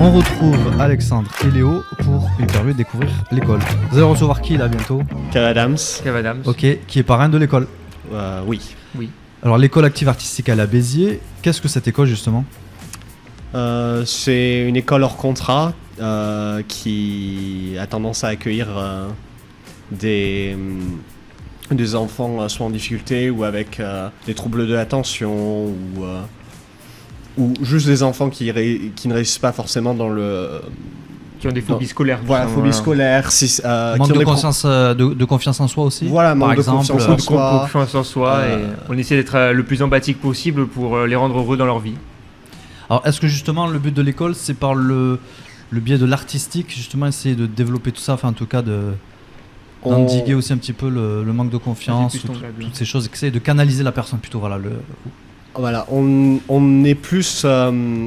On retrouve Alexandre et Léo pour une interview de découvrir l'école. Vous allez recevoir qui là bientôt? Kev Adams. Ok, qui est parrain de l'école? Oui. Alors l'école active artistique à la Béziers, qu'est-ce que cette école justement? C'est une école hors contrat qui a tendance à accueillir des enfants soit en difficulté ou avec des troubles de l'attention ou juste des enfants qui ne réussissent pas forcément dans le... Qui ont des phobies scolaires. Voilà, phobies scolaires. Manque de confiance en soi aussi. Voilà, manque de confiance en soi. Confiance en soi et on essaie d'être le plus empathique possible pour les rendre heureux dans leur vie. Alors est-ce que justement le but de l'école c'est par le biais de l'artistique justement essayer de développer tout ça, enfin en tout cas d'endiguer aussi un petit peu le manque de confiance, toutes ces choses, essayer de canaliser la personne plutôt, voilà. Voilà, on est plus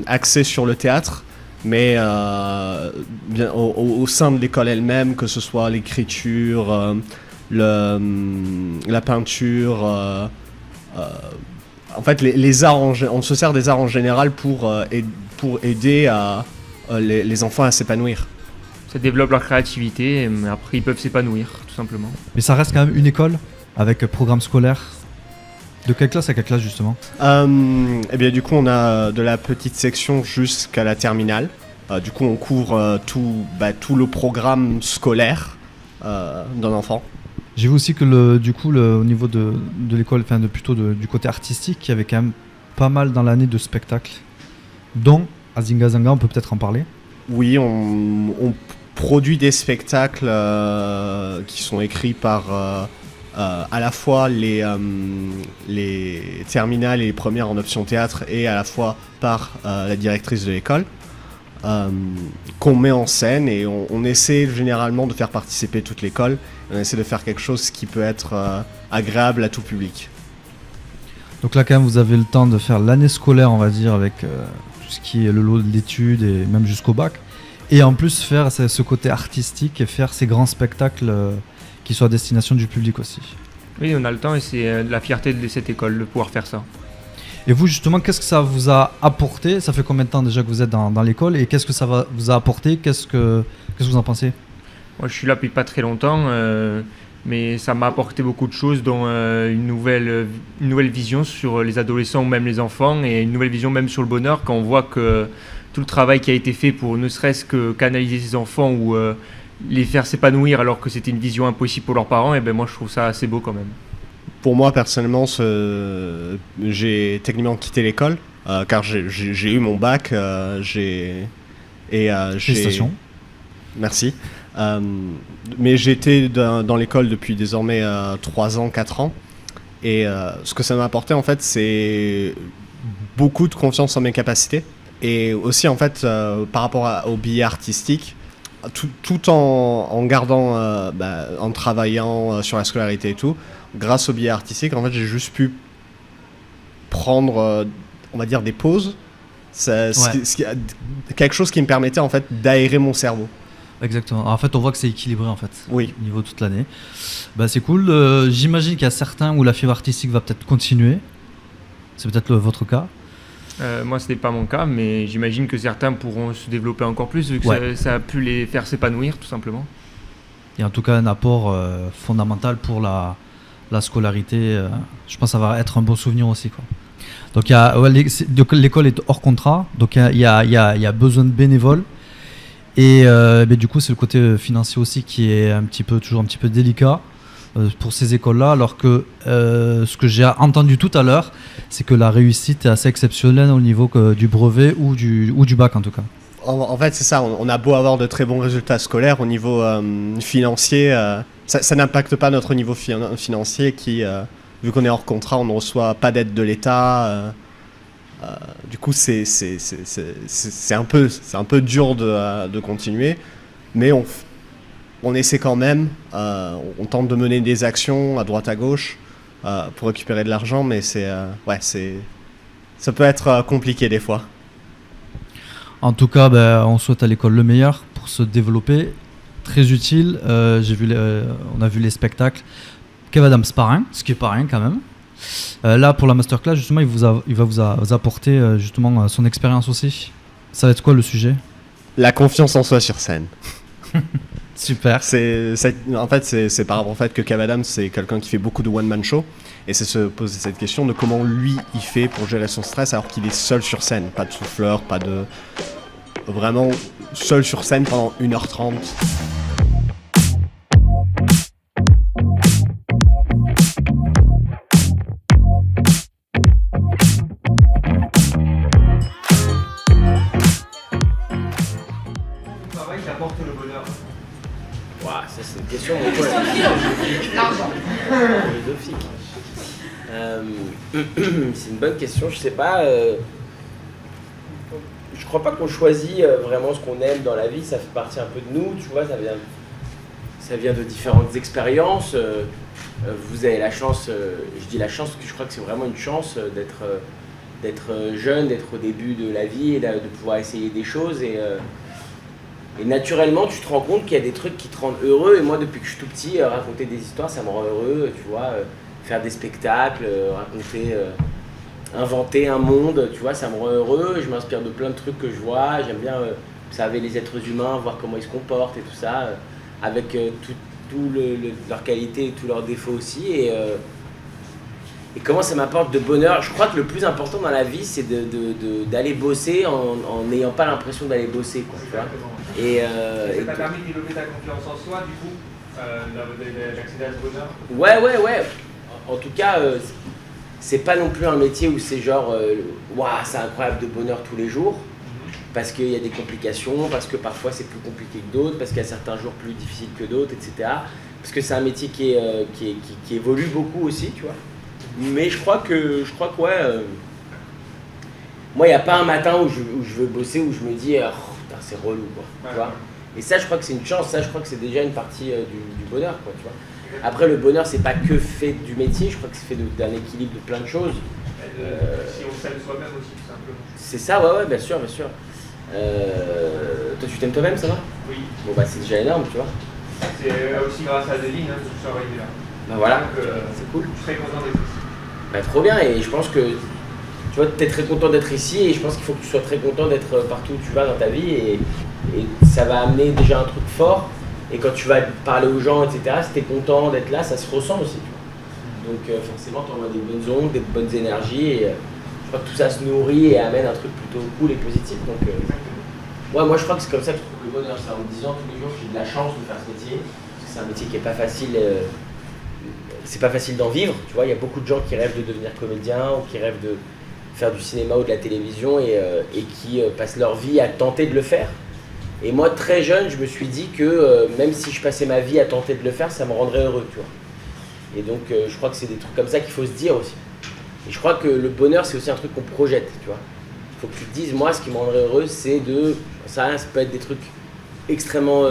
axé sur le théâtre, mais bien, au sein de l'école elle-même, que ce soit l'écriture, la peinture, en fait les arts, on se sert des arts en général pour aider les enfants à s'épanouir. Ça développe leur créativité, mais après ils peuvent s'épanouir tout simplement. Mais ça reste quand même une école avec programme scolaire. De quelle classe à quelle classe justement? Eh bien du coup on a de la petite section jusqu'à la terminale. Du coup on couvre tout le programme scolaire d'un enfant. J'ai vu aussi que au niveau de l'école, enfin du côté artistique, il y avait quand même pas mal dans l'année de spectacles, dont à Zingazanga, on peut peut-être en parler. Oui, on produit des spectacles qui sont écrits par à la fois les terminales et les premières en option théâtre et à la fois par la directrice de l'école, qu'on met en scène et on essaie généralement de faire participer toute l'école. On essaie de faire quelque chose qui peut être agréable à tout public. Donc là quand même vous avez le temps de faire l'année scolaire, on va dire, avec tout ce qui est le lot de l'étude et même jusqu'au bac, et en plus faire ce côté artistique et faire ces grands spectacles qui soient à destination du public aussi. Oui, on a le temps et c'est la fierté de cette école de pouvoir faire ça. Et vous justement, qu'est-ce que ça vous a apporté? Ça fait combien de temps déjà que vous êtes dans l'école et qu'est-ce que ça vous a apporté? Qu'est-ce que vous en pensez? Moi je suis là depuis pas très longtemps, mais ça m'a apporté beaucoup de choses, dont une nouvelle vision sur les adolescents ou même les enfants, et une nouvelle vision même sur le bonheur, quand on voit que tout le travail qui a été fait pour ne serait-ce que canaliser ces enfants ou les faire s'épanouir alors que c'était une vision impossible pour leurs parents, et ben moi je trouve ça assez beau quand même. Pour moi personnellement, j'ai techniquement quitté l'école car j'ai eu mon bac. Félicitations. Merci. Mais j'étais dans l'école depuis désormais 3 ans, 4 ans. Et ce que ça m'a apporté en fait, c'est beaucoup de confiance en mes capacités. Et aussi en fait par rapport au billet artistique, tout en gardant, en travaillant sur la scolarité et tout, grâce au billet artistique, en fait j'ai juste pu prendre, on va dire, des pauses. Quelque chose qui me permettait en fait d'aérer mon cerveau. Exactement. Alors, en fait, on voit que c'est équilibré en fait, oui, au niveau de toute l'année. C'est cool. J'imagine qu'il y a certains où la fibre artistique va peut-être continuer. C'est peut-être votre cas. Moi, ce n'est pas mon cas, mais j'imagine que certains pourront se développer encore plus vu que ça a pu les faire s'épanouir, tout simplement. Et en tout cas, un apport fondamental pour la scolarité. Je pense que ça va être un bon souvenir aussi, quoi. Donc, l'école est hors contrat, donc il y a besoin de bénévoles. Et du coup, c'est le côté financier aussi qui est toujours un petit peu délicat pour ces écoles-là, alors que ce que j'ai entendu tout à l'heure, c'est que la réussite est assez exceptionnelle au niveau du brevet ou du bac en tout cas. En fait, c'est ça, on a beau avoir de très bons résultats scolaires, au niveau financier, ça n'impacte pas notre niveau financier qui, vu qu'on est hors contrat, on ne reçoit pas d'aide de l'État. Du coup, c'est un peu dur de continuer, mais on essaie quand même. On tente de mener des actions à droite à gauche pour récupérer de l'argent, mais ça peut être compliqué des fois. En tout cas, on souhaite à l'école le meilleur pour se développer. Très utile. On a vu les spectacles. Kev Adams parrain, ce qui est pas rien quand même. Là, pour la masterclass, justement, il va vous apporter justement son expérience aussi. Ça va être quoi le sujet? La confiance en soi sur scène. Super. En fait, c'est par rapport au fait que Kev Adams, c'est quelqu'un qui fait beaucoup de one-man show. Et c'est se poser cette question de comment lui, il fait pour gérer son stress alors qu'il est seul sur scène. Pas de souffleur, pas de... Vraiment seul sur scène pendant 1h30. Ça c'est une question philosophique. C'est une bonne question, je sais pas. Je crois pas qu'on choisit vraiment ce qu'on aime dans la vie, ça fait partie un peu de nous, tu vois, ça vient de différentes expériences. Vous avez la chance, je dis la chance parce que je crois que c'est vraiment une chance d'être jeune, d'être au début de la vie et de pouvoir essayer des choses et naturellement, tu te rends compte qu'il y a des trucs qui te rendent heureux. Et moi, depuis que je suis tout petit, raconter des histoires, ça me rend heureux. Tu vois, faire des spectacles, inventer un monde, tu vois, ça me rend heureux. Je m'inspire de plein de trucs que je vois. J'aime bien observer les êtres humains, voir comment ils se comportent et tout ça, avec leurs qualités et tous leurs défauts aussi. Et comment ça m'apporte de bonheur. Je crois que le plus important dans la vie, c'est d'aller bosser en n'ayant pas l'impression d'aller bosser, quoi, tu vois. Ça t'a permis de développer ta confiance en soi, du coup, d'accéder à ce bonheur? Ouais. En tout cas, c'est pas non plus un métier où c'est genre, waouh, c'est incroyable de bonheur tous les jours, parce qu'il y a des complications, parce que parfois c'est plus compliqué que d'autres, parce qu'il y a certains jours plus difficiles que d'autres, etc. Parce que c'est un métier qui évolue beaucoup aussi, tu vois. Mais je crois que ouais, moi il n'y a pas un matin où je veux bosser, où je me dis, putain, c'est relou, quoi, tu vois. Et ça, je crois que c'est une chance, ça, je crois que c'est déjà une partie du bonheur, quoi, tu vois. Après, le bonheur, c'est pas que fait du métier, je crois que c'est fait d'un équilibre de plein de choses. Si on s'aime soi-même aussi, tout simplement. C'est ça, ouais, bien sûr. Toi, tu t'aimes toi-même, ça va? Oui. Bon, bah, c'est déjà énorme, tu vois. C'est aussi grâce à Adeline que je suis arrivé là. Bah voilà, donc, c'est cool. Je suis très content d'être ici. Bah, trop bien, et je pense que tu vois, tu es très content d'être ici, et je pense qu'il faut que tu sois très content d'être partout où tu vas dans ta vie, et ça va amener déjà un truc fort. Et quand tu vas parler aux gens, etc., si tu es content d'être là, ça se ressent aussi. Donc forcément, tu envoies des bonnes ondes, des bonnes énergies, et je crois que tout ça se nourrit et amène un truc plutôt cool et positif. Donc ouais, moi je crois que c'est comme ça que je trouve le bonheur, c'est en me disant tous les jours que j'ai de la chance de faire ce métier, parce que c'est un métier qui n'est pas facile, c'est pas facile d'en vivre, tu vois, il y a beaucoup de gens qui rêvent de devenir comédien ou qui rêvent de faire du cinéma ou de la télévision et qui passent leur vie à tenter de le faire. Et moi, très jeune, je me suis dit que même si je passais ma vie à tenter de le faire, ça me rendrait heureux, tu vois. Et donc, je crois que c'est des trucs comme ça qu'il faut se dire aussi. Et je crois que le bonheur, c'est aussi un truc qu'on projette, tu vois. Il faut que tu te dises, moi, ce qui me rendrait heureux, c'est de... Ça peut être des trucs extrêmement...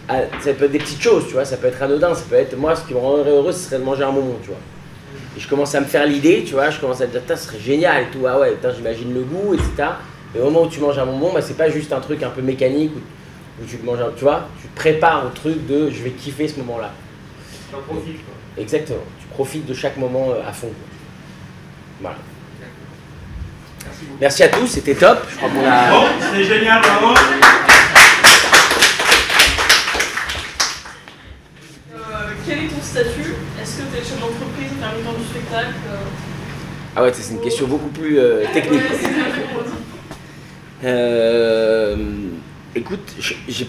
ça peut être des petites choses, tu vois. Ça peut être anodin, ça peut être... Moi, ce qui me rendrait heureux, ce serait de manger un bonbon, tu vois. Et je commence à me faire l'idée, tu vois. Je commence à me dire, putain, ce serait génial et tout. Ah ouais, putain, j'imagine le goût, etc. Et au moment où tu manges un bonbon, bah, c'est pas juste un truc un peu mécanique où tu manges tu vois, tu te prépares au truc de je vais kiffer ce moment-là. Tu en profites, quoi. Exactement, tu profites de chaque moment à fond. Voilà. Merci à tous, c'était top. Je crois qu'on a... Bon, c'était génial, bravo. Quel est ton statut? Est-ce que tu es chef d'entreprise, intermittent du spectacle? Ah ouais, c'est une question beaucoup plus technique. Écoute, je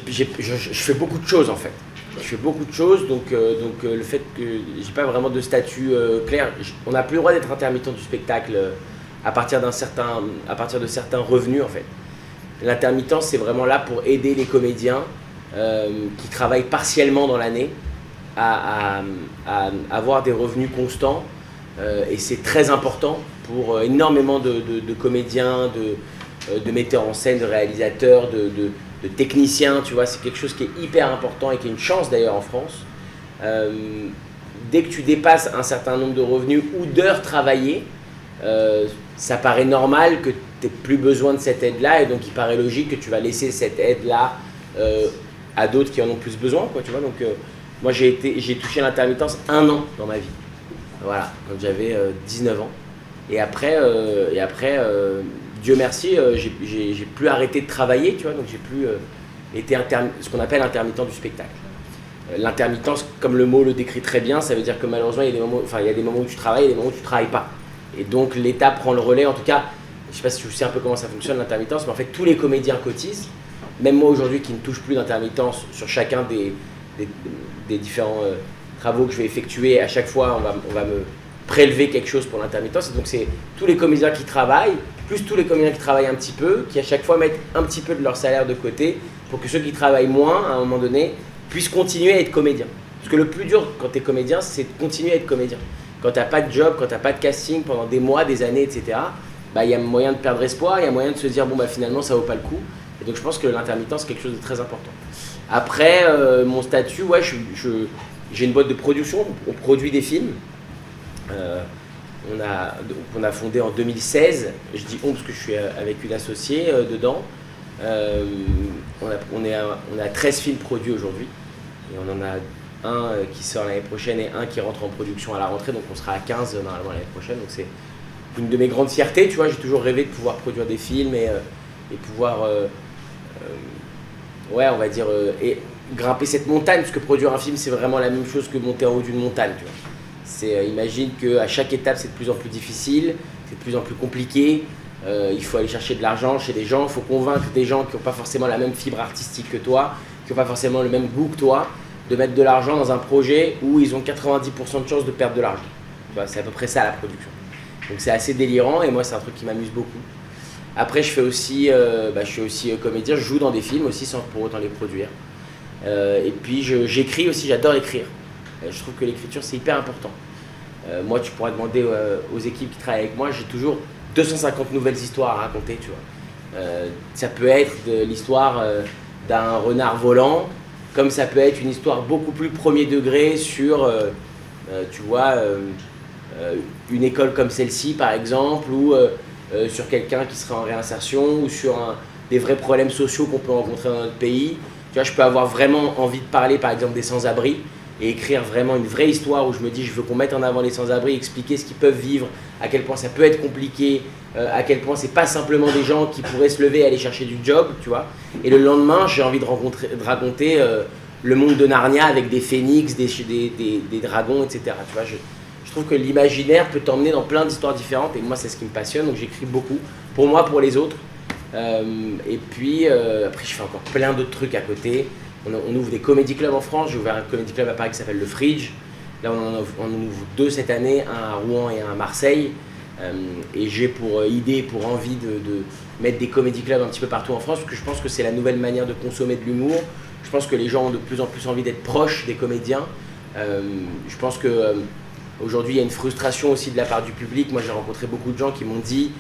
fais beaucoup de choses en fait. Je fais beaucoup de choses, donc le fait que j'ai pas vraiment de statut clair, on n'a plus le droit d'être intermittent du spectacle à partir de certains revenus en fait. L'intermittence, c'est vraiment là pour aider les comédiens qui travaillent partiellement dans l'année à avoir des revenus constants. Et c'est très important pour énormément de comédiens, de metteurs en scène, de réalisateurs, de techniciens, tu vois, c'est quelque chose qui est hyper important et qui est une chance d'ailleurs en France. Dès que tu dépasses un certain nombre de revenus ou d'heures travaillées, ça paraît normal que tu n'aies plus besoin de cette aide-là et donc il paraît logique que tu vas laisser cette aide-là à d'autres qui en ont plus besoin, quoi, tu vois. Donc moi j'ai touché l'intermittence 1 an dans ma vie. Voilà, quand j'avais 19 ans. Et après Dieu merci, j'ai plus arrêté de travailler, tu vois, donc j'ai plus été ce qu'on appelle intermittent du spectacle. L'intermittence, comme le mot le décrit très bien, ça veut dire que malheureusement, il y a des moments où tu travailles et des moments où tu ne travailles pas. Et donc l'État prend le relais, en tout cas, je ne sais pas si tu sais un peu comment ça fonctionne l'intermittence, mais en fait tous les comédiens cotisent, même moi aujourd'hui qui ne touche plus d'intermittence sur chacun des différents travaux que je vais effectuer, à chaque fois on va me prélever quelque chose pour l'intermittence. Et donc c'est tous les comédiens qui travaillent, plus tous les comédiens qui travaillent un petit peu, qui à chaque fois mettent un petit peu de leur salaire de côté pour que ceux qui travaillent moins, à un moment donné, puissent continuer à être comédiens. Parce que le plus dur quand tu es comédien, c'est de continuer à être comédien. Quand tu n'as pas de job, quand tu n'as pas de casting pendant des mois, des années, etc., il y a moyen de perdre espoir, il y a moyen de se dire bon finalement ça vaut pas le coup. Et donc je pense que l'intermittence c'est quelque chose de très important. Après mon statut, ouais, j'ai une boîte de production, on produit des films. On a fondé en 2016, je dis on parce que je suis avec une associée dedans. On a 13 films produits aujourd'hui et on en a un qui sort l'année prochaine et un qui rentre en production à la rentrée, donc on sera à 15 normalement l'année prochaine. Donc c'est une de mes grandes fiertés, tu vois, j'ai toujours rêvé de pouvoir produire des films et pouvoir ouais, on va dire et grimper cette montagne, parce que produire un film c'est vraiment la même chose que monter en haut d'une montagne, tu vois. Imagine qu'à chaque étape c'est de plus en plus difficile, c'est de plus en plus compliqué. Il faut aller chercher de l'argent chez des gens, il faut convaincre des gens qui n'ont pas forcément la même fibre artistique que toi, qui n'ont pas forcément le même goût que toi, de mettre de l'argent dans un projet où ils ont 90% de chances de perdre de l'argent. Tu vois, c'est à peu près ça la production. Donc c'est assez délirant et moi c'est un truc qui m'amuse beaucoup. Après je suis aussi comédien, je joue dans des films aussi sans pour autant les produire. Et puis j'écris aussi, j'adore écrire. Je trouve que l'écriture c'est hyper important. Moi tu pourras demander aux équipes qui travaillent avec moi, j'ai toujours 250 nouvelles histoires à raconter, tu vois. Ça peut être l'histoire d'un renard volant, comme ça peut être une histoire beaucoup plus premier degré sur, tu vois, une école comme celle-ci par exemple, ou sur quelqu'un qui sera en réinsertion, ou sur des vrais problèmes sociaux qu'on peut rencontrer dans notre pays. Tu vois, je peux avoir vraiment envie de parler par exemple des sans-abri et écrire vraiment une vraie histoire où je me dis je veux qu'on mette en avant les sans-abri, expliquer ce qu'ils peuvent vivre, à quel point ça peut être compliqué, à quel point c'est pas simplement des gens qui pourraient se lever et aller chercher du job, tu vois. Et le lendemain, j'ai envie de raconter le monde de Narnia avec des phénix, des dragons, etc. Tu vois, je trouve que l'imaginaire peut t'emmener dans plein d'histoires différentes et moi c'est ce qui me passionne, donc j'écris beaucoup, pour moi, pour les autres. Et puis après je fais encore plein d'autres trucs à côté. On ouvre des comédie clubs en France, j'ai ouvert un comédie club à Paris qui s'appelle le Fridge. Là on en ouvre 2 cette année, un à Rouen et un à Marseille. Et j'ai pour idée, pour envie de mettre des comédie clubs un petit peu partout en France, parce que je pense que c'est la nouvelle manière de consommer de l'humour. Je pense que les gens ont de plus en plus envie d'être proches des comédiens. Je pense que aujourd'hui il y a une frustration aussi de la part du public. Moi j'ai rencontré beaucoup de gens qui m'ont dit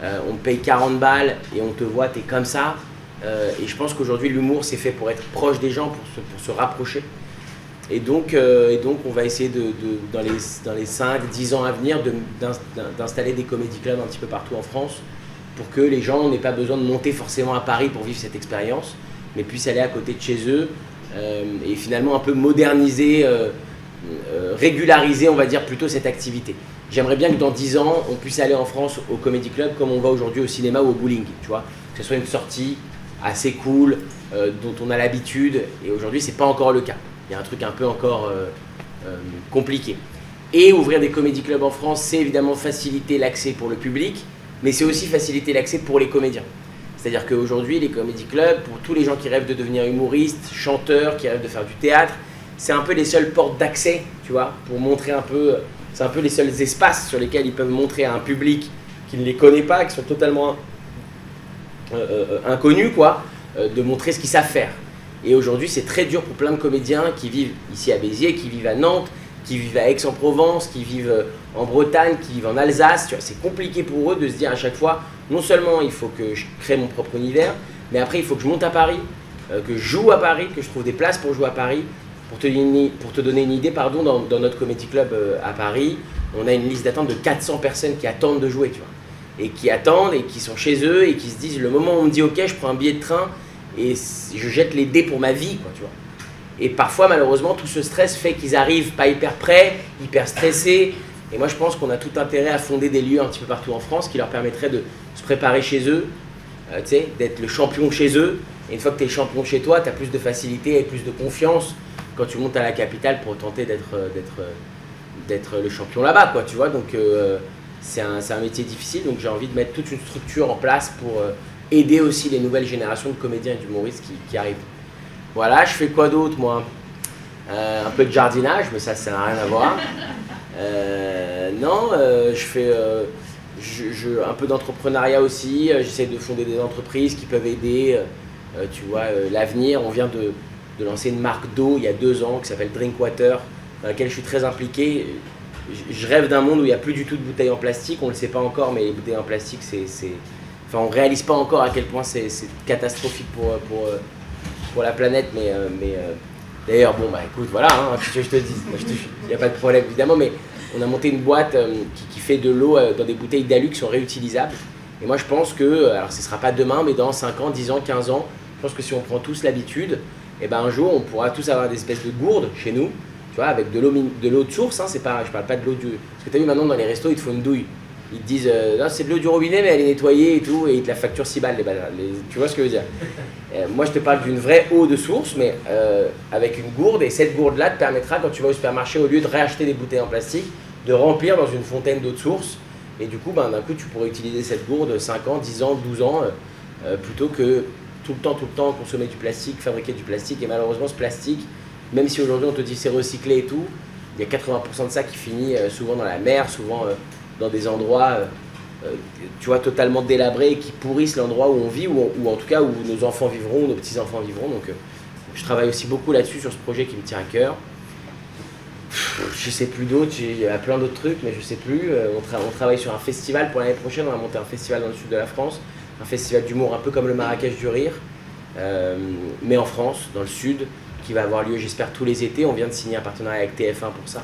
on me paye 40 balles et on te voit, t'es comme ça. Et je pense qu'aujourd'hui l'humour c'est fait pour être proche des gens, pour se rapprocher. Et donc on va essayer dans les 5-10 ans à venir d'installer des comédie clubs un petit peu partout en France pour que les gens n'aient pas besoin de monter forcément à Paris pour vivre cette expérience, mais puissent aller à côté de chez eux et finalement un peu moderniser, régulariser on va dire plutôt cette activité. J'aimerais bien que dans 10 ans on puisse aller en France au comédie club comme on va aujourd'hui au cinéma ou au bowling, tu vois, que ce soit une sortie assez cool dont on a l'habitude, et aujourd'hui c'est pas encore le cas. Il y a un truc un peu encore compliqué. Et ouvrir des comédie clubs en France, c'est évidemment faciliter l'accès pour le public, mais c'est aussi faciliter l'accès pour les comédiens. C'est-à-dire qu'aujourd'hui, les comédie clubs, pour tous les gens qui rêvent de devenir humoristes, chanteurs, qui rêvent de faire du théâtre, c'est un peu les seules portes d'accès, tu vois, pour montrer un peu, c'est un peu les seuls espaces sur lesquels ils peuvent montrer à un public qui ne les connaît pas, qui sont totalement inconnus, quoi, de montrer ce qu'ils savent faire. Et aujourd'hui, c'est très dur pour plein de comédiens qui vivent ici à Béziers, qui vivent à Nantes, qui vivent à Aix-en-Provence, qui vivent en Bretagne, qui vivent en Alsace. Tu vois, c'est compliqué pour eux de se dire à chaque fois, non seulement il faut que je crée mon propre univers, mais après il faut que je monte à Paris, que je joue à Paris, que je trouve des places pour jouer à Paris. Pour te donner une idée, pardon, dans notre comédie club à Paris, on a une liste d'attente de 400 personnes qui attendent de jouer, tu vois. Et qui attendent et qui sont chez eux et qui se disent, le moment où on me dit ok, je prends un billet de train, et je jette les dés pour ma vie, quoi, tu vois. Et parfois, malheureusement, tout ce stress fait qu'ils arrivent pas hyper prêts, hyper stressés, Et moi, je pense qu'on a tout intérêt à fonder des lieux un petit peu partout en France qui leur permettraient de se préparer chez eux, tu sais, d'être le champion chez eux. Et une fois que tu es champion chez toi, tu as plus de facilité et plus de confiance quand tu montes à la capitale pour tenter d'être le champion là-bas, quoi, tu vois. Donc, c'est un métier difficile. Donc, j'ai envie de mettre toute une structure en place pour aider aussi les nouvelles générations de comédiens et d'humoristes qui arrivent. Voilà, je fais quoi d'autre, moi? Un peu de jardinage, mais ça n'a rien à voir. Non, je fais un peu d'entrepreneuriat aussi. J'essaie de fonder des entreprises qui peuvent aider, tu vois, l'avenir. On vient de lancer une marque d'eau il y a 2 ans qui s'appelle Drinkwater, dans laquelle je suis très impliqué. Je rêve d'un monde où il n'y a plus du tout de bouteilles en plastique. On ne le sait pas encore, mais les bouteilles en plastique, enfin, on ne réalise pas encore à quel point c'est catastrophique pour la planète. Mais d'ailleurs, bon, bah écoute, voilà, hein, qu'est-ce que je te dis, il n'y a pas de problème évidemment, mais on a monté une boîte qui fait de l'eau dans des bouteilles d'alu qui sont réutilisables. Et moi je pense que, alors ce ne sera pas demain, mais dans 5 ans, 10 ans, 15 ans, je pense que si on prend tous l'habitude, et ben un jour on pourra tous avoir des espèces de gourdes chez nous, tu vois, avec de l'eau de source, hein, c'est pas, je parle pas de l'eau du... Parce que tu as vu maintenant dans les restos, ils te font une douille. Ils te disent, non, c'est de l'eau du robinet, mais elle est nettoyée et tout, et ils te la facturent 6 balles, tu vois ce que je veux dire. Moi, je te parle d'une vraie eau de source, mais avec une gourde, et cette gourde-là te permettra, quand tu vas au supermarché, au lieu de réacheter des bouteilles en plastique, de remplir dans une fontaine d'eau de source, et du coup, d'un coup, tu pourrais utiliser cette gourde 5 ans, 10 ans, 12 ans, plutôt que tout le temps consommer du plastique, fabriquer du plastique, et malheureusement, ce plastique, même si aujourd'hui on te dit c'est recyclé et tout, il y a 80% de ça qui finit souvent dans la mer, souvent dans des endroits tu vois, totalement délabrés, qui pourrissent l'endroit où on vit, ou en tout cas où nos enfants vivront, nos petits-enfants vivront. Donc je travaille aussi beaucoup là-dessus, sur ce projet qui me tient à cœur. Je sais plus d'autres, il y a plein d'autres trucs, mais je sais plus. On travaille sur un festival pour l'année prochaine, on va monter un festival dans le sud de la France, un festival d'humour un peu comme le Marrakech du Rire, mais en France, dans le sud, qui va avoir lieu, j'espère, tous les étés. On vient de signer un partenariat avec TF1 pour ça,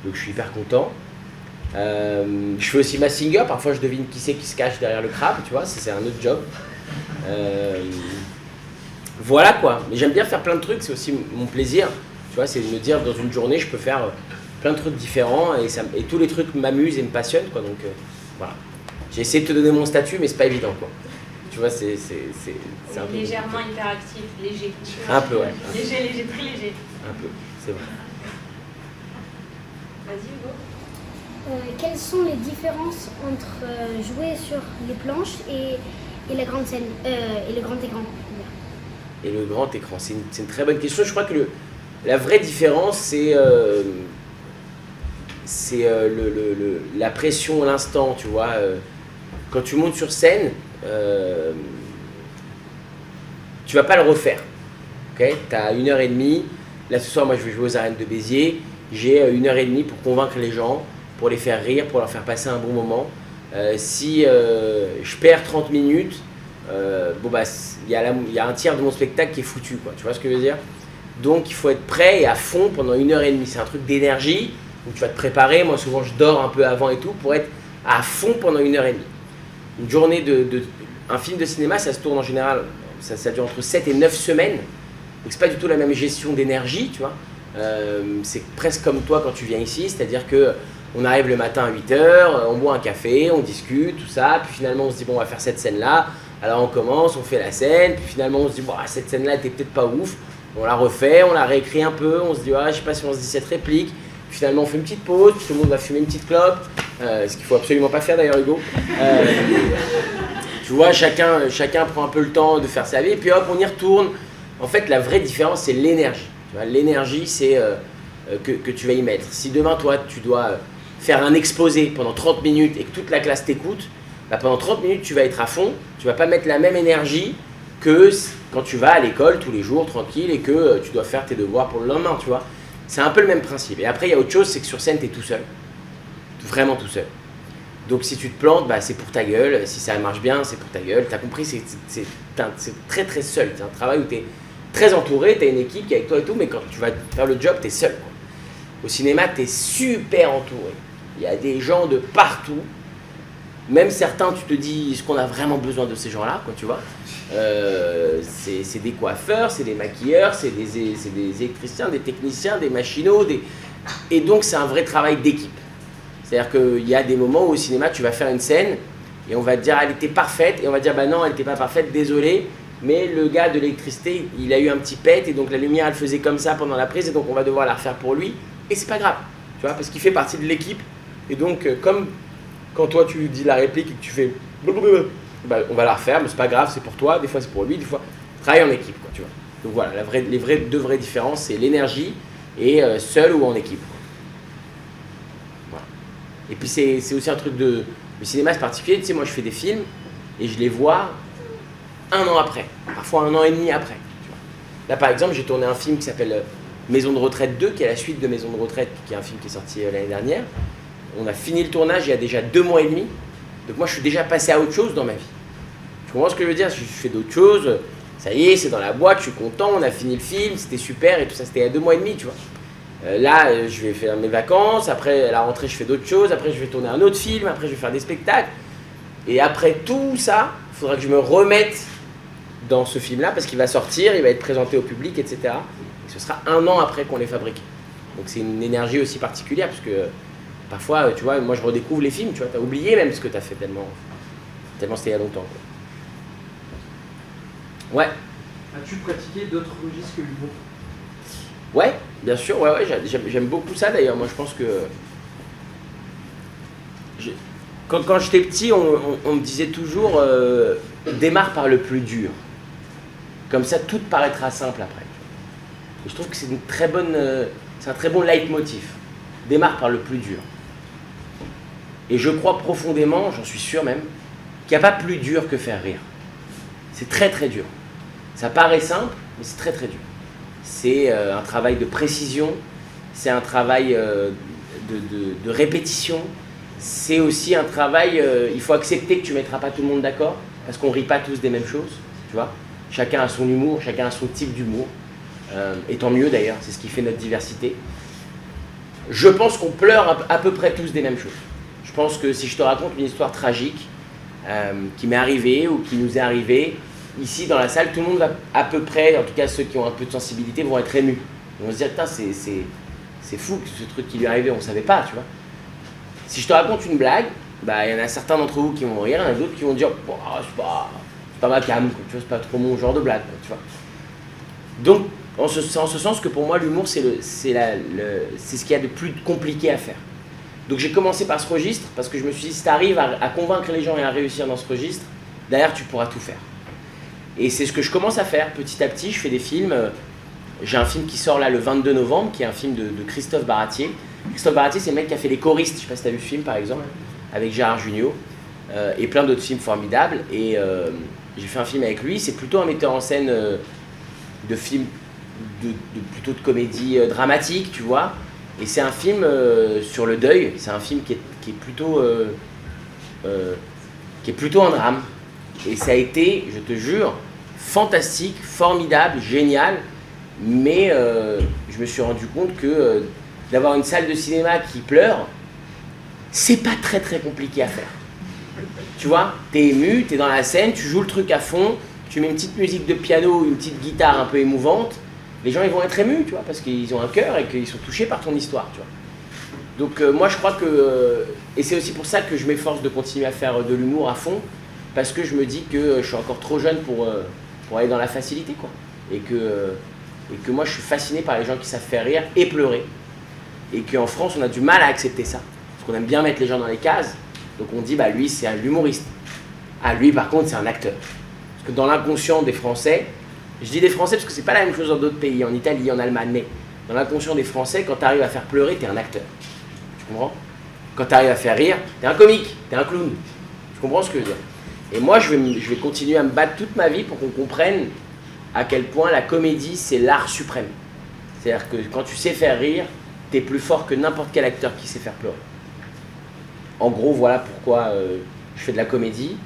donc je suis hyper content. Je fais aussi Mazinger, parfois je devine qui c'est qui se cache derrière le crabe, tu vois, c'est un autre job. Voilà quoi, mais j'aime bien faire plein de trucs, c'est aussi mon plaisir, tu vois, c'est de me dire dans une journée je peux faire plein de trucs différents et tous les trucs m'amusent et me passionnent quoi, donc voilà. J'ai essayé de te donner mon statut mais c'est pas évident quoi. Tu vois, c'est un peu légèrement hyperactif, léger. Un peu, ouais. Léger, très léger. Un peu, c'est vrai. Vas-y Hugo. Quelles sont les différences entre jouer sur les planches et la grande scène et le grand écran? Et le grand écran, c'est une très bonne question. Je crois que la vraie différence, c'est la pression à l'instant, tu vois. Quand tu montes sur scène, tu vas pas le refaire. Okay, tu as 1h30. Là ce soir, moi je vais jouer aux Arènes de Béziers. J'ai 1h30 pour convaincre les gens, pour les faire rire, pour leur faire passer un bon moment. Si je perds 30 minutes, bon bah il y a un tiers de mon spectacle qui est foutu, quoi. Tu vois ce que je veux dire? Donc il faut être prêt et à fond pendant 1h30. C'est un truc d'énergie où tu vas te préparer. Moi souvent je dors un peu avant et tout pour être à fond pendant 1h30. Une journée un film de cinéma, ça se tourne en général, ça dure entre 7 et 9 semaines. Donc c'est pas du tout la même gestion d'énergie, tu vois. C'est presque comme toi quand tu viens ici, c'est-à-dire que on arrive le matin à 8h, on boit un café, on discute, tout ça, puis finalement on se dit bon on va faire cette scène-là, alors on commence, on fait la scène, puis finalement on se dit bon cette scène-là était peut-être pas ouf, on la refait, on la réécrit un peu, on se dit je sais pas si on se dit cette réplique, puis finalement on fait une petite pause, puis tout le monde va fumer une petite clope, ce qu'il faut absolument pas faire d'ailleurs Hugo. Tu vois, chacun prend un peu le temps de faire sa vie, et puis hop on y retourne. En fait la vraie différence c'est l'énergie. L'énergie c'est que tu vas y mettre. Si demain toi tu dois faire un exposé pendant 30 minutes et que toute la classe t'écoute, bah pendant 30 minutes tu vas être à fond, tu vas pas mettre la même énergie que quand tu vas à l'école tous les jours tranquille et que tu dois faire tes devoirs pour le lendemain, tu vois. C'est un peu le même principe. Et après il y a autre chose, c'est que sur scène tu es tout seul, vraiment tout seul. Donc si tu te plantes, bah, c'est pour ta gueule, si ça marche bien c'est pour ta gueule, t'as compris, c'est très très seul, c'est un travail où tu es très entouré, tu as une équipe qui est avec toi et tout, mais quand tu vas faire le job, tu es seul, quoi. Au cinéma, tu es super entouré. Il y a des gens de partout. Même certains, tu te dis, est-ce qu'on a vraiment besoin de ces gens-là, quoi, tu vois. C'est des coiffeurs, c'est des maquilleurs, c'est des électriciens, des techniciens, des machinos. Et donc, c'est un vrai travail d'équipe. C'est-à-dire qu'il y a des moments où au cinéma, tu vas faire une scène et on va te dire elle était parfaite et on va dire bah non, elle n'était pas parfaite, désolé, mais le gars de l'électricité, il a eu un petit pet et donc la lumière elle faisait comme ça pendant la prise et donc on va devoir la refaire pour lui et c'est pas grave, tu vois, parce qu'il fait partie de l'équipe et donc comme quand toi tu dis la réplique et que tu fais bah, on va la refaire, mais c'est pas grave, c'est pour toi, des fois c'est pour lui, des fois travaille en équipe, quoi, tu vois. Donc voilà, deux vraies différences, c'est l'énergie et seul ou en équipe. Voilà. Et puis c'est aussi un truc de... Le cinéma c'est particulier, tu sais, moi je fais des films et je les vois 1 an après, parfois 1 an et demi après. Tu vois. Là par exemple, j'ai tourné un film qui s'appelle Maison de retraite 2, qui est la suite de Maison de retraite, qui est un film qui est sorti l'année dernière. On a fini le tournage il y a déjà 2 mois et demi, donc moi je suis déjà passé à autre chose dans ma vie. Tu comprends ce que je veux dire? Je fais d'autres choses, ça y est, c'est dans la boîte, je suis content, on a fini le film, c'était super et tout ça, c'était il y a 2 mois et demi, tu vois. Là, je vais faire mes vacances, après à la rentrée, je fais d'autres choses, après je vais tourner un autre film, après je vais faire des spectacles. Et après tout ça, il faudra que je me remette dans ce film-là parce qu'il va sortir, il va être présenté au public, etc. Et ce sera 1 an après qu'on l'ait fabriqué. Donc c'est une énergie aussi particulière parce que parfois, tu vois, moi je redécouvre les films, tu vois, t'as oublié même ce que t'as fait tellement c'était il y a longtemps, quoi. Ouais. As-tu pratiqué d'autres registres que l'humour? Ouais, bien sûr, ouais, j'aime beaucoup ça d'ailleurs. Moi je pense que. Quand j'étais petit, on me disait toujours démarre par le plus dur. Comme ça, tout te paraîtra simple après. Et je trouve que c'est c'est un très bon leitmotiv. Démarre par le plus dur. Et je crois profondément, j'en suis sûr même, qu'il n'y a pas plus dur que faire rire. C'est très très dur. Ça paraît simple, mais c'est très très dur. C'est un travail de précision, c'est un travail de répétition, c'est aussi un travail, il faut accepter que tu ne mettras pas tout le monde d'accord, parce qu'on ne rit pas tous des mêmes choses, tu vois. Chacun a son humour, chacun a son type d'humour, et tant mieux d'ailleurs, c'est ce qui fait notre diversité. Je pense qu'on pleure à peu près tous des mêmes choses. Je pense que si je te raconte une histoire tragique qui m'est arrivée ou qui nous est arrivée, ici dans la salle, tout le monde va à peu près, en tout cas ceux qui ont un peu de sensibilité, vont être émus. Ils vont se dire, putain, c'est fou que ce truc qui lui est arrivé, on ne savait pas, tu vois. Si je te raconte une blague, bah, y en a certains d'entre vous qui vont rire, il y en a d'autres qui vont dire, oh, c'est pas ma cam, quoi, tu vois, c'est pas trop mon genre de blague, quoi, tu vois. Donc, c'est en ce sens que pour moi, l'humour, c'est ce qu'il y a de plus compliqué à faire. Donc j'ai commencé par ce registre, parce que je me suis dit, si tu arrives à convaincre les gens et à réussir dans ce registre, derrière, tu pourras tout faire. Et c'est ce que je commence à faire petit à petit. Je fais des films. J'ai un film qui sort là le 22 novembre, qui est un film de Christophe Baratier. Christophe Baratier, c'est le mec qui a fait Les Choristes. Je sais pas si tu as vu ce film par exemple, avec Gérard Jugnot, et plein d'autres films formidables. Et j'ai fait un film avec lui. C'est plutôt un metteur en scène de films, plutôt de comédie dramatique, tu vois. Et c'est un film sur le deuil. C'est un film qui est plutôt un drame. Et ça a été, je te jure, fantastique, formidable, génial. Mais je me suis rendu compte que d'avoir une salle de cinéma qui pleure, c'est pas très très compliqué à faire. Tu vois, t'es ému, t'es dans la scène, tu joues le truc à fond, tu mets une petite musique de piano, une petite guitare un peu émouvante, les gens ils vont être émus, tu vois, parce qu'ils ont un cœur et qu'ils sont touchés par ton histoire, tu vois. Donc moi je crois que, et c'est aussi pour ça que je m'efforce de continuer à faire de l'humour à fond, parce que je me dis que je suis encore trop jeune pour aller dans la facilité, quoi. Et que moi je suis fasciné par les gens qui savent faire rire et pleurer. Et qu'en France on a du mal à accepter ça. Parce qu'on aime bien mettre les gens dans les cases. Donc on dit, bah lui c'est un humoriste. Ah lui par contre c'est un acteur. Parce que dans l'inconscient des Français, je dis des Français parce que c'est pas la même chose dans d'autres pays, en Italie, en Allemagne, mais dans l'inconscient des Français, quand tu arrives à faire pleurer, t'es un acteur. Tu comprends? Quand tu arrives à faire rire, t'es un comique, t'es un clown. Tu comprends ce que je veux dire? Et moi, je vais continuer à me battre toute ma vie pour qu'on comprenne à quel point la comédie, c'est l'art suprême. C'est-à-dire que quand tu sais faire rire, t'es plus fort que n'importe quel acteur qui sait faire pleurer. En gros, voilà pourquoi je fais de la comédie.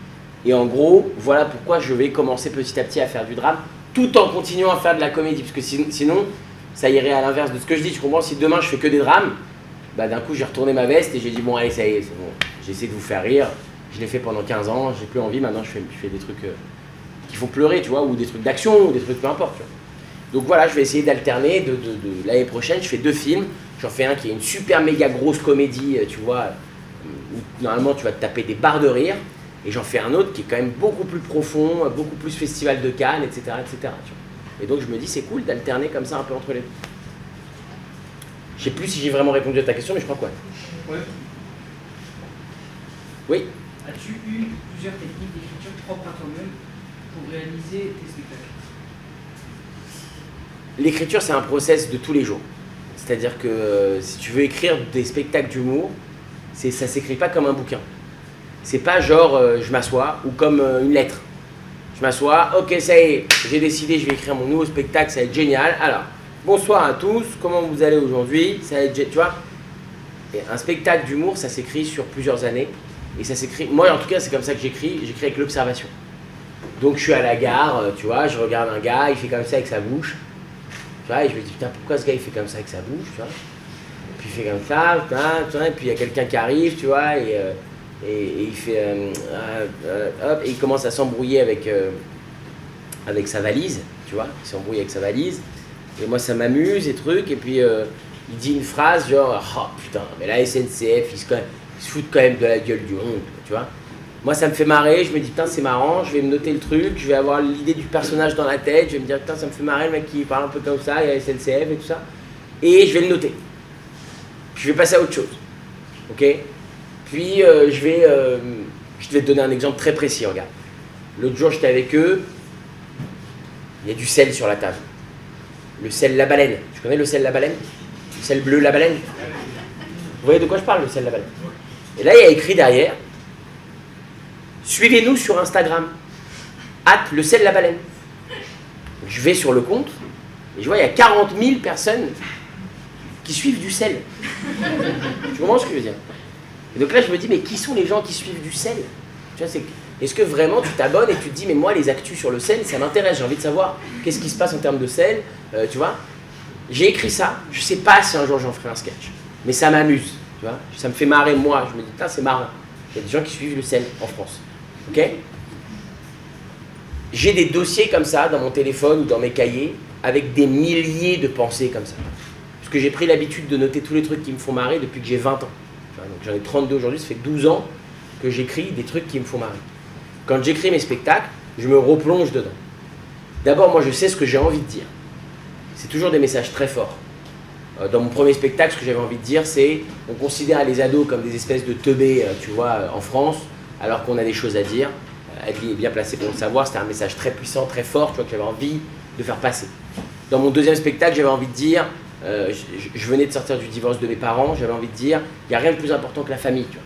Et en gros, voilà pourquoi je vais commencer petit à petit à faire du drame, tout en continuant à faire de la comédie. Parce que sinon, ça irait à l'inverse de ce que je dis. Tu comprends? Si demain, je fais que des drames, bah, d'un coup, j'ai retourné ma veste et j'ai dit, bon, allez, ça y est, c'est bon. J'essaie de vous faire rire. Je l'ai fait pendant 15 ans, j'ai plus envie, maintenant je fais des trucs qui font pleurer, tu vois, ou des trucs d'action, ou des trucs peu importe, tu vois. Donc voilà, je vais essayer d'alterner, l'année prochaine, je fais 2 films, j'en fais un qui est une super méga grosse comédie, tu vois, où normalement tu vas te taper des barres de rire, et j'en fais un autre qui est quand même beaucoup plus profond, beaucoup plus festival de Cannes, etc. etc. tu vois. Et donc je me dis c'est cool d'alterner comme ça un peu entre les deux. Je sais plus si j'ai vraiment répondu à ta question, mais je crois que ouais. Ouais. Oui. As-tu eu plusieurs techniques d'écriture propres à toi-même pour réaliser tes spectacles? L'écriture, c'est un process de tous les jours. C'est-à-dire que si tu veux écrire des spectacles d'humour, ça s'écrit pas comme un bouquin. C'est pas genre je m'assois ou comme une lettre. Je m'assois, ok ça y est, j'ai décidé, je vais écrire mon nouveau spectacle, ça va être génial. Alors, bonsoir à tous, comment vous allez aujourd'hui? Ça va être, tu vois. Et un spectacle d'humour, ça s'écrit sur plusieurs années. Et ça s'écrit, moi en tout cas c'est comme ça que j'écris avec l'observation. Donc je suis à la gare, tu vois, je regarde un gars, il fait comme ça avec sa bouche. Tu vois, et je me dis putain pourquoi ce gars il fait comme ça avec sa bouche, tu vois. Et puis il fait comme ça, et puis il y a quelqu'un qui arrive, tu vois, et il fait hop, et il commence à s'embrouiller avec sa valise, tu vois, il s'embrouille avec sa valise. Et moi ça m'amuse et trucs, et puis il dit une phrase genre oh putain, mais la SNCF ils se foutent quand même de la gueule du monde, tu vois. Moi ça me fait marrer, je me dis putain c'est marrant, je vais me noter le truc, je vais avoir l'idée du personnage dans la tête, je vais me dire putain ça me fait marrer le mec qui parle un peu comme ça, il y a la SNCF et tout ça. Et je vais le noter. Puis je vais passer à autre chose. Ok. Puis je vais te donner un exemple très précis, regarde. L'autre jour j'étais avec eux, il y a du sel sur la table. Le sel la baleine. Tu connais le sel la baleine? Le sel bleu la baleine? Vous voyez de quoi je parle, le sel la baleine? Et là il y a écrit derrière, suivez-nous sur Instagram, @le sel la baleine. Donc, je vais sur le compte, et je vois il y a 40 000 personnes qui suivent du sel. Tu comprends ce que je veux dire? Et donc là je me dis mais qui sont les gens qui suivent du sel? Tu vois, est-ce que vraiment tu t'abonnes et tu te dis mais moi les actus sur le sel ça m'intéresse, j'ai envie de savoir qu'est-ce qui se passe en termes de sel, tu vois. J'ai écrit ça, je sais pas si un jour j'en ferai un sketch, mais ça m'amuse, tu vois, ça me fait marrer moi, je me dis putain c'est marrant, il y a des gens qui suivent le sel en France, ok. J'ai des dossiers comme ça dans mon téléphone ou dans mes cahiers avec des milliers de pensées comme ça, parce que j'ai pris l'habitude de noter tous les trucs qui me font marrer depuis que j'ai 20 ans, tu vois, donc j'en ai 32 aujourd'hui, ça fait 12 ans que j'écris des trucs qui me font marrer. Quand j'écris mes spectacles, je me replonge dedans. D'abord, moi, je sais ce que j'ai envie de dire. C'est toujours des messages très forts. Dans mon premier spectacle, ce que j'avais envie de dire, c'est on considère les ados comme des espèces de teubés, tu vois, en France, alors qu'on a des choses à dire. Adli est bien placé pour le savoir. C'était un message très puissant, très fort, tu vois, que j'avais envie de faire passer. Dans mon deuxième spectacle, j'avais envie de dire, je venais de sortir du divorce de mes parents, j'avais envie de dire, il n'y a rien de plus important que la famille, tu vois.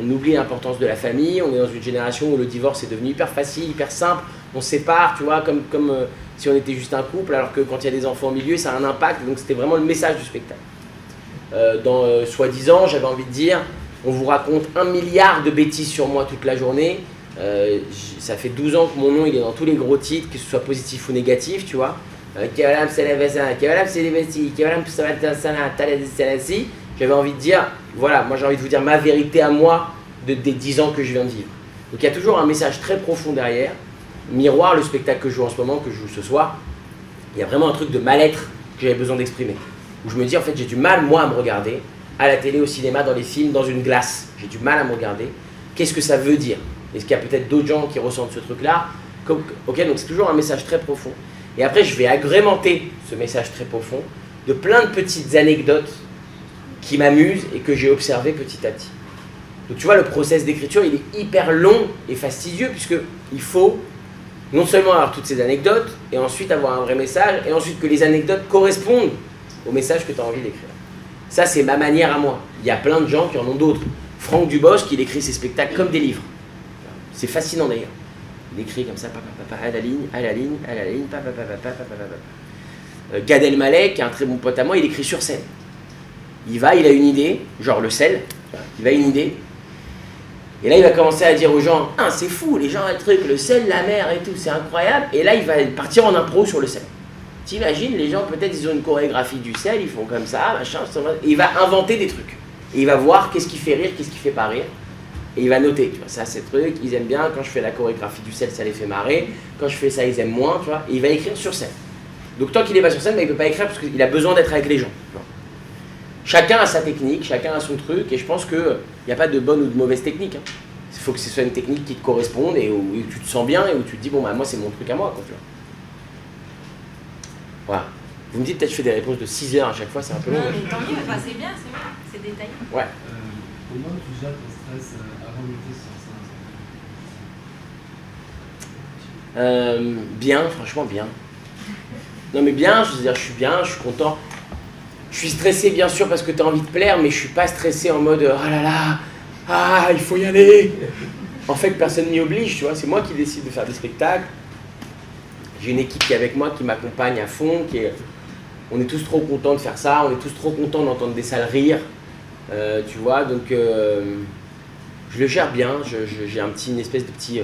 On oublie l'importance de la famille, on est dans une génération où le divorce est devenu hyper facile, hyper simple, on se sépare, tu vois, comme si on était juste un couple, alors que quand il y a des enfants au milieu, ça a un impact, donc c'était vraiment le message du spectacle. Dans Soi-disant, j'avais envie de dire, on vous raconte 1 milliard de bêtises sur moi toute la journée, ça fait 12 ans que mon nom il est dans tous les gros titres, que ce soit positif ou négatif, tu vois. J'avais envie de dire, voilà, moi j'ai envie de vous dire ma vérité à moi des 10 ans que je viens de vivre. Donc il y a toujours un message très profond derrière. Miroir, le spectacle que je joue en ce moment, que je joue ce soir, il y a vraiment un truc de mal-être que j'avais besoin d'exprimer. Où je me dis, en fait, j'ai du mal, moi, à me regarder, à la télé, au cinéma, dans les films, dans une glace. J'ai du mal à me regarder. Qu'est-ce que ça veut dire? Est-ce qu'il y a peut-être d'autres gens qui ressentent ce truc-là? Ok, donc c'est toujours un message très profond. Et après, je vais agrémenter ce message très profond de plein de petites anecdotes qui m'amusent et que j'ai observé petit à petit. Donc tu vois, le process d'écriture, il est hyper long et fastidieux puisqu'il faut non seulement avoir toutes ces anecdotes et ensuite avoir un vrai message et ensuite que les anecdotes correspondent au message que tu as envie d'écrire. Ça, c'est ma manière à moi. Il y a plein de gens qui en ont d'autres. Franck Dubosc, il écrit ses spectacles comme des livres. C'est fascinant d'ailleurs. Il écrit comme ça, à la ligne, à la ligne, à la ligne, Gad Elmaleh, qui est un très bon pote à moi, il écrit sur scène. Il a une idée, genre le sel, il a une idée, et là il va commencer à dire aux gens, ah c'est fou, les gens, un truc, le sel, la mer et tout, c'est incroyable, et là il va partir en impro sur le sel. T'imagines, les gens peut-être ils ont une chorégraphie du sel, ils font comme ça, machin, et il va inventer des trucs, et il va voir qu'est-ce qui fait rire, qu'est-ce qui fait pas rire, et il va noter, tu vois, ça c'est le truc, ils aiment bien, quand je fais la chorégraphie du sel, ça les fait marrer, quand je fais ça, ils aiment moins, tu vois, et il va écrire sur scène. Donc tant qu'il n'est pas sur scène, il ne peut pas écrire parce qu'il a besoin d'être avec les gens. chacun a sa technique, chacun a son truc, et je pense qu'il n'y a pas de bonne ou de mauvaise technique. Hein. Il faut que ce soit une technique qui te corresponde et où tu te sens bien et où tu te dis, bon, bah, moi, c'est mon truc à moi. Quoi, tu vois. Voilà. Vous me dites, peut-être je fais des réponses de 6 heures à chaque fois, c'est un peu long. Non, mais tant mieux, enfin, c'est bien, c'est détaillé. Ouais. Comment tu gères ton stress avant de monter sur scène? Bien, franchement bien. Non mais bien, je veux dire, je suis bien, je suis content. Je suis stressé bien sûr parce que tu as envie de plaire, mais je suis pas stressé en mode oh là là, ah il faut y aller. En fait, personne m'y oblige, tu vois, c'est moi qui décide de faire des spectacles. J'ai une équipe qui est avec moi, qui m'accompagne à fond, on est tous trop contents de faire ça, on est tous trop contents d'entendre des salles rire, tu vois, donc je le gère bien, j'ai une espèce de petit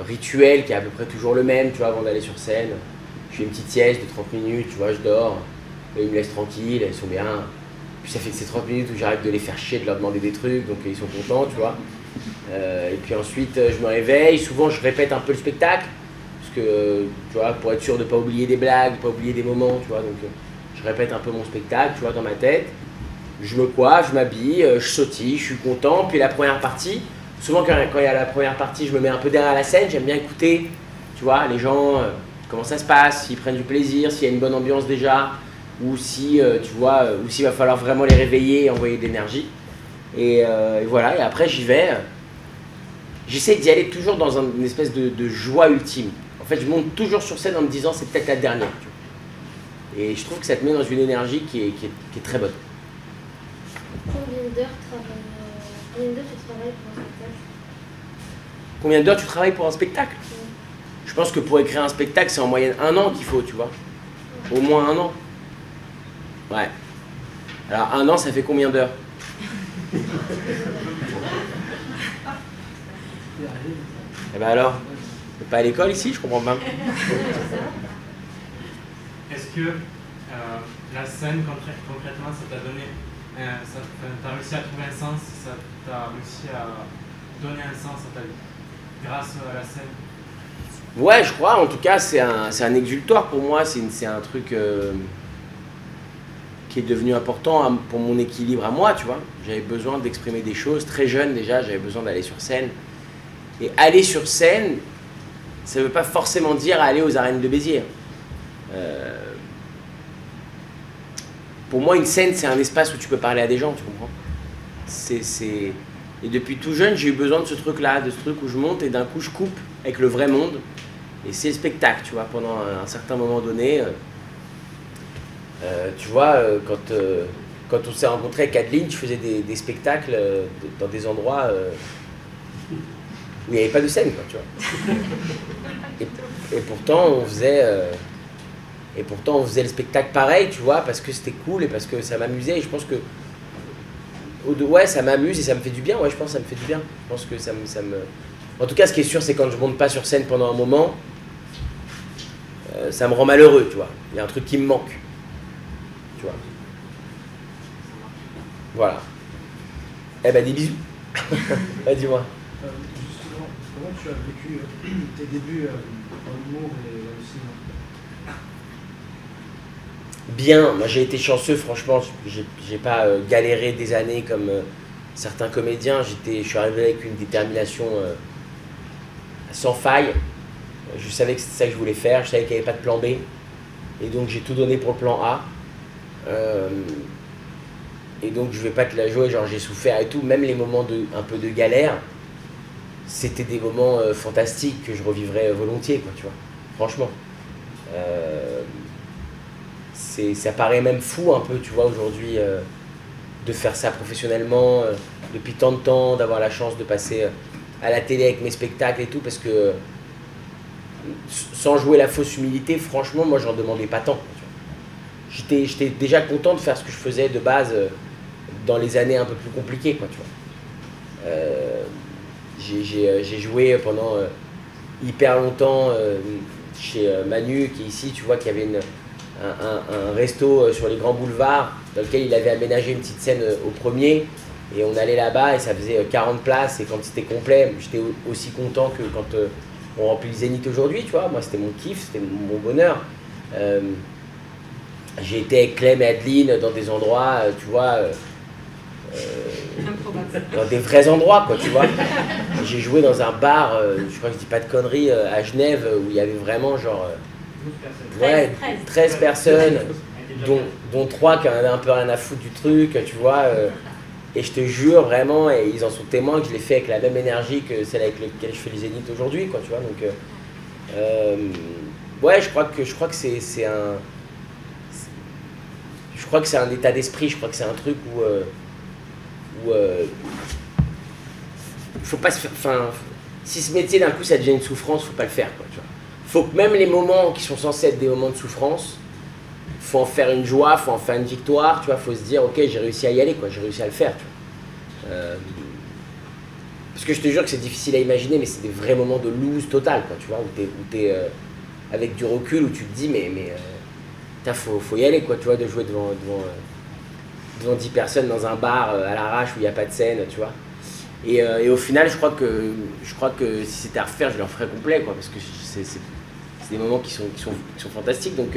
rituel qui est à peu près toujours le même, tu vois, avant d'aller sur scène. Je fais une petite sieste de 30 minutes, tu vois, je dors, ils me laissent tranquille, ils sont bien. Puis ça fait ces 30 minutes où j'arrête de les faire chier, de leur demander des trucs, donc ils sont contents, tu vois. Et puis ensuite, je me réveille, souvent je répète un peu le spectacle, parce que, tu vois, pour être sûr de ne pas oublier des blagues, de ne pas oublier des moments, tu vois, donc je répète un peu mon spectacle, tu vois, dans ma tête. Je me coiffe, je m'habille, je sautille, je suis content, puis la première partie, souvent quand il y a la première partie, je me mets un peu derrière la scène, j'aime bien écouter, tu vois, les gens, comment ça se passe, s'ils prennent du plaisir, s'il y a une bonne ambiance déjà, ou si, tu vois, ou s'il va falloir vraiment les réveiller et envoyer de l'énergie. Et voilà, et après j'y vais. J'essaie d'y aller toujours dans une espèce de joie ultime. En fait, je monte toujours sur scène en me disant c'est peut-être la dernière. Tu vois. Et je trouve que ça te met dans une énergie qui est très bonne. Combien d'heures tu travailles pour un spectacle? Combien d'heures tu travailles pour un spectacle? Je pense que pour écrire un spectacle, c'est en moyenne 1 an qu'il faut, tu vois. Au moins 1 an. Ouais. Alors 1 an, ça fait combien d'heures? Eh ben alors, t'es pas à l'école ici, je comprends pas. Est-ce que la scène, concrètement, ça t'a donné, t'as réussi à trouver un sens, ça t'a réussi à donner un sens à ta vie, grâce à la scène? Ouais, je crois, en tout cas, c'est un exutoire pour moi, c'est un truc qui est devenu important pour mon équilibre à moi, tu vois. J'avais besoin d'exprimer des choses, très jeune déjà, j'avais besoin d'aller sur scène. Et aller sur scène, ça ne veut pas forcément dire aller aux arènes de Béziers. Pour moi, une scène, c'est un espace où tu peux parler à des gens, tu comprends? Et depuis tout jeune, j'ai eu besoin de ce truc-là, de ce truc où je monte et d'un coup, je coupe avec le vrai monde. Et c'est le spectacle, tu vois, pendant un certain moment donné. Tu vois, quand on s'est rencontrés avec Adeline, je faisais des spectacles dans des endroits où il n'y avait pas de scène, quoi, tu vois. Et pourtant, on faisait le spectacle pareil, tu vois, parce que c'était cool et parce que ça m'amusait. Et je pense que, ouais, ça m'amuse et ça me fait du bien. Ouais, je pense que ça me fait du bien. Je pense que ça me... En tout cas, ce qui est sûr, c'est quand je monte pas sur scène pendant un moment, ça me rend malheureux, tu vois. Il y a un truc qui me manque, tu vois. Voilà. Eh ben, des bisous. Bah, dis-moi. Justement, comment tu as vécu tes débuts dans l'humour et dans le cinéma? Bien, moi j'ai été chanceux, franchement, j'ai pas galéré des années comme certains comédiens. Je suis arrivé avec une détermination sans faille. Je savais que c'était ça que je voulais faire, je savais qu'il n'y avait pas de plan B. Et donc j'ai tout donné pour le plan A. Et donc je vais pas te la jouer, genre j'ai souffert et tout, même les moments un peu de galère, c'était des moments fantastiques que je revivrais volontiers, quoi, tu vois, franchement. Ça paraît même fou un peu, tu vois, aujourd'hui, de faire ça professionnellement, depuis tant de temps, d'avoir la chance de passer à la télé avec mes spectacles et tout, parce que sans jouer la fausse humilité, franchement, moi j'en demandais pas tant. J'étais déjà content de faire ce que je faisais de base dans les années un peu plus compliquées, quoi, tu vois. J'ai joué pendant hyper longtemps chez Manu, qui est ici, tu vois, qui avait un resto sur les grands boulevards, dans lequel il avait aménagé une petite scène au premier, et on allait là-bas et ça faisait 40 places, et quand c'était complet, j'étais aussi content que quand on remplit le Zénith aujourd'hui, tu vois. Moi, c'était mon kiff, c'était mon bonheur. J'ai été avec Clem et Adeline dans des endroits, tu vois, dans des vrais endroits, quoi, tu vois. J'ai joué dans un bar, je crois que je dis pas de conneries, à Genève, où il y avait vraiment genre 13 personnes, dont 3 qui en avaient un peu rien à foutre du truc, tu vois. Et je te jure vraiment, et ils en sont témoins, que je l'ai fait avec la même énergie que celle avec laquelle je fais les Zéniths aujourd'hui, quoi, tu vois. Donc, ouais, je crois que c'est un... Je crois que c'est un état d'esprit, je crois que c'est un truc où faut pas se faire, enfin, si ce métier d'un coup ça devient une souffrance, faut pas le faire, quoi, tu vois. Faut que même les moments qui sont censés être des moments de souffrance, faut en faire une joie, faut en faire une victoire, tu vois. Faut se dire ok, j'ai réussi à y aller, quoi, j'ai réussi à le faire, tu vois. Parce que je te jure que c'est difficile à imaginer, mais c'est des vrais moments de lose total, quoi, tu vois, où t'es avec du recul, où tu te dis mais faut y aller, quoi, tu vois, de jouer devant 10 personnes dans un bar à l'arrache où il n'y a pas de scène, tu vois. Et au final, je crois que si c'était à refaire, je le referais complet, quoi, parce que c'est des moments qui sont fantastiques. Donc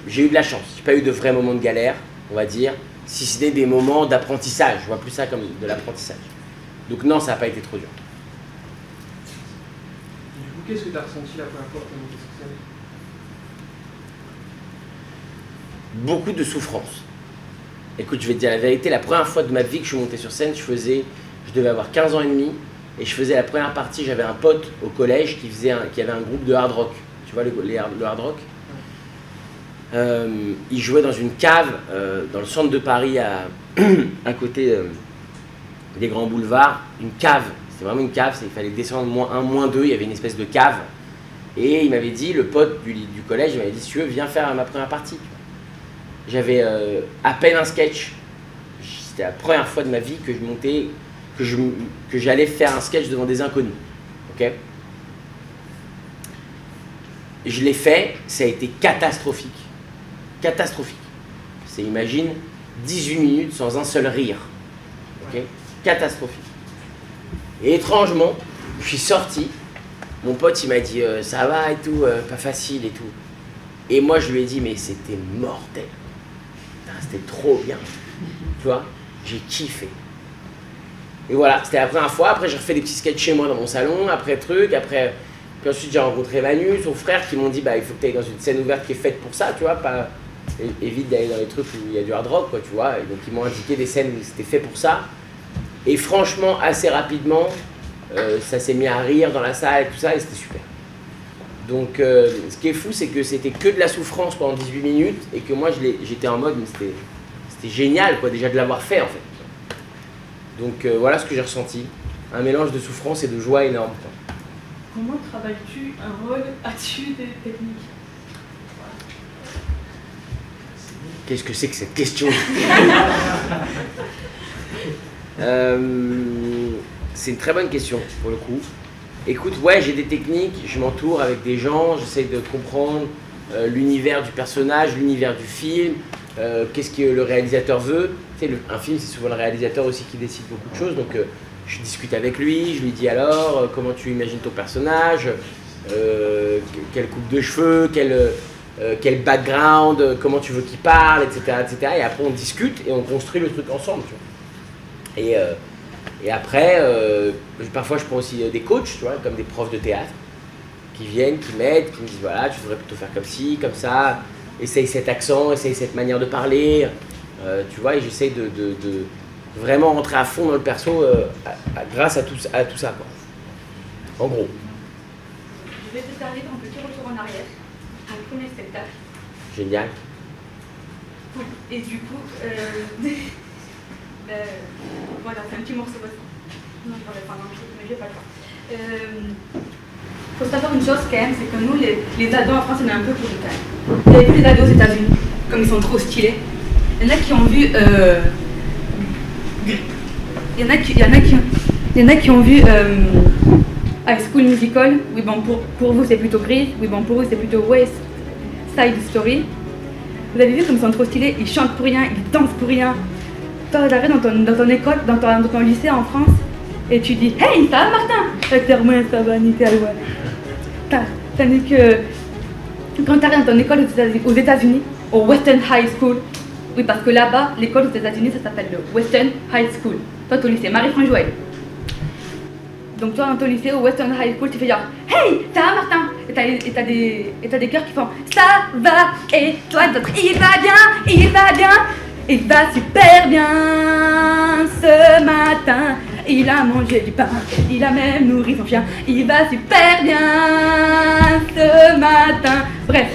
j'ai eu de la chance. J'ai pas eu de vrais moments de galère, on va dire, si ce n'est des moments d'apprentissage. Je vois plus ça comme de l'apprentissage. Donc non, ça n'a pas été trop dur. Du coup, qu'est-ce que tu as ressenti la première fois que tu as monté sur scène ? Beaucoup de souffrance. Écoute, je vais te dire la vérité, la première fois de ma vie que je suis monté sur scène, je devais avoir 15 ans et demi, et je faisais la première partie, j'avais un pote au collège qui avait un groupe de hard rock. Tu vois le hard rock ? Il jouait dans une cave dans le centre de Paris, à côté des grands boulevards. Une cave, c'était vraiment une cave, il fallait descendre -1, -2, il y avait une espèce de cave. Et il m'avait dit, le pote du collège, il m'avait dit, si tu veux, viens faire ma première partie. J'avais à peine un sketch. C'était la première fois de ma vie que je montais, que j'allais faire un sketch devant des inconnus. Ok ? Je l'ai fait, ça a été catastrophique. Catastrophique. C'est, imagine, 18 minutes sans un seul rire. Ok ? Catastrophique. Et étrangement, je suis sorti. Mon pote, il m'a dit ça va et tout, pas facile et tout. Et moi, je lui ai dit, mais c'était mortel. C'était trop bien. Tu vois, j'ai kiffé. Et voilà, c'était la première fois. Après, j'ai refait des petits sketchs chez moi dans mon salon. Puis ensuite, j'ai rencontré Manu, son frère, qui m'ont dit, il faut que tu ailles dans une scène ouverte qui est faite pour ça, tu vois. Évite d'aller dans les trucs où il y a du hard rock, quoi, tu vois. Et donc, ils m'ont indiqué des scènes où c'était fait pour ça. Et franchement, assez rapidement, ça s'est mis à rire dans la salle et tout ça, et c'était super. Donc, ce qui est fou, c'est que c'était que de la souffrance pendant 18 minutes, et que moi, j'étais en mode, mais c'était génial, quoi, déjà de l'avoir fait, en fait. Donc, voilà ce que j'ai ressenti. Un mélange de souffrance et de joie énorme, quoi. Comment travailles-tu un rôle? As-tu des techniques? Qu'est-ce que c'est que cette question? C'est une très bonne question, pour le coup. Écoute, ouais, j'ai des techniques, je m'entoure avec des gens, j'essaie de comprendre l'univers du personnage, l'univers du film, qu'est-ce que le réalisateur veut. Tu sais, un film, c'est souvent le réalisateur aussi qui décide beaucoup de choses, donc je discute avec lui, je lui dis alors, comment tu imagines ton personnage, quelle coupe de cheveux, quel background, comment tu veux qu'il parle, etc., etc. Et après, on discute et on construit le truc ensemble, tu vois. Et après, parfois je prends aussi des coachs, tu vois, comme des profs de théâtre, qui viennent, qui m'aident, qui me disent voilà, tu devrais plutôt faire comme ci, comme ça, essaye cet accent, essaye cette manière de parler, tu vois, et j'essaye de vraiment rentrer à fond dans le perso grâce à tout ça, quoi. En gros. Je vais te parler d'un petit retour en arrière, mon premier spectacle. Génial. Et du coup, voilà, c'est un petit morceau de ça. Non, je pourrais prendre un truc, mais j'ai pas le temps. Faut savoir une chose quand même, c'est que nous, les ados en France, on est un peu puritains. Vous avez vu les ados aux États-Unis, comme ils sont trop stylés. Il y en a qui ont vu. Il y en a qui ont vu High School Musical. Oui, bon, pour vous, c'est plutôt Grease. Oui, bon, pour vous, c'est plutôt West Side Story. Vous avez vu comme ils sont trop stylés, ils chantent pour rien, ils dansent pour rien. Toi, t'arrives dans ton école, dans ton lycée en France, et tu dis hey, ça va Martin? Moi, ça va, nickel, ouais. Tandis que quand t'arrives dans ton école aux États-Unis, au Western High School. Oui, parce que là-bas, l'école aux États-Unis, ça s'appelle le Western High School. Toi, ton lycée, Marie-France Joël. Donc toi, dans ton lycée au Western High School, tu fais genre hey, ça va Martin? Et t'as des cœurs qui font ça va, et toi d'autres il va bien, il va super bien ce matin. Il a mangé du pain, il a même nourri son chien. Il va super bien ce matin. Bref.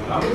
Bravo.